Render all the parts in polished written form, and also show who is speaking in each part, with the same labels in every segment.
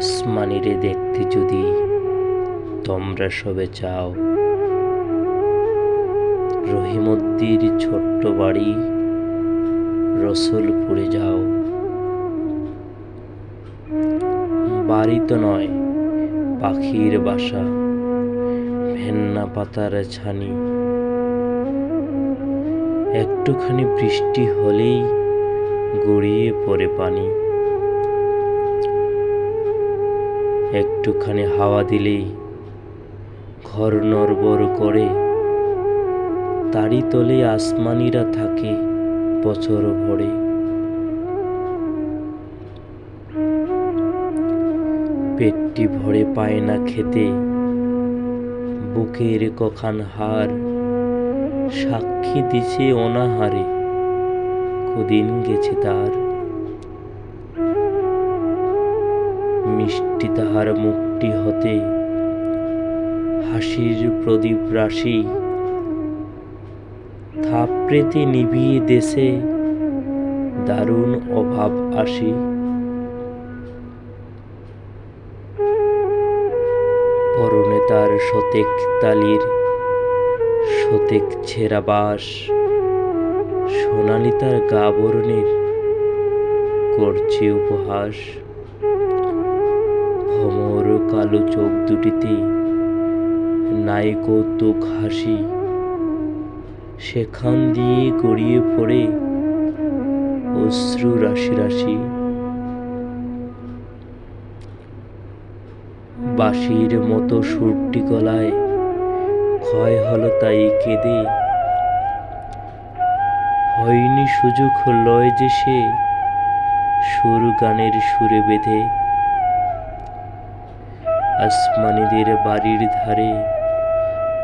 Speaker 1: আসমানিরে দেখতে যদি তোমরা সবে চাও, রহিমদ্দির ছোট্ট বাড়ি রসুলপুরে যাও। বাড়ি তো নয়, পাখির বাসা, ভেন্না পাতার ছানি। একটুখানি বৃষ্টি হলেই গড়িয়ে পড়ে পানি, একটুখানি হাওয়া দিলেই ঘর নড়বড় করে। তারই তলে আসমানিরা থাকে বছর ভরে। পেটটি ভরে পায় না খেতে, বুকের কখান হাড় সাক্ষী দিছে অনাহারে কদিন গেছে তার। মিষ্টি তাহার মুখটি হতে হাসির প্রদীপ রাশি, থাপড়েতে নিভিয়ে দেশে দারুণ অভাব আসি। পরনে তার শতেক তালির শতেক ছেঁড়া বাস, সোনালি তার গা বরণের করছে উপহাস। ভমর কালো চোখ দুটিতে নাই কৌতুক হাসি, সেখান দিয়ে গড়িয়ে পড়ে অশ্রু রাশি রাশি। বাঁশির মতো সুরটি গলায় ক্ষয় হলো তাই কেঁদে, হয়নি সুযোগ লয় যে সে সুর গানের সুরে বেঁধে। আসমানিদের বাড়ির ধারে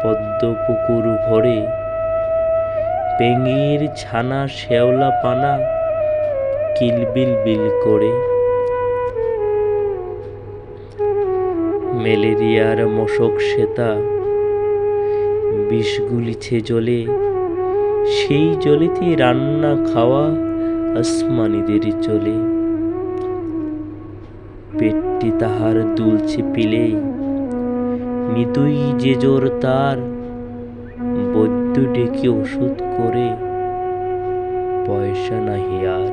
Speaker 1: পদ্ম পুকুর ভরে, পেঙির ছানা শ্যাওলা পানা কিলবিল বিল করে। ম্যালেরিয়ার মশক শ্বেতা বিষ গুলিছে জলে, সেই জলেতে রান্না খাওয়া আসমানিদের চলে। পেটটি তাহার দুলছে পিলে, মৃদুই যে জোর তার, বৈদ্য ডেকে ওষুধ করে পয়সা নাহি আর।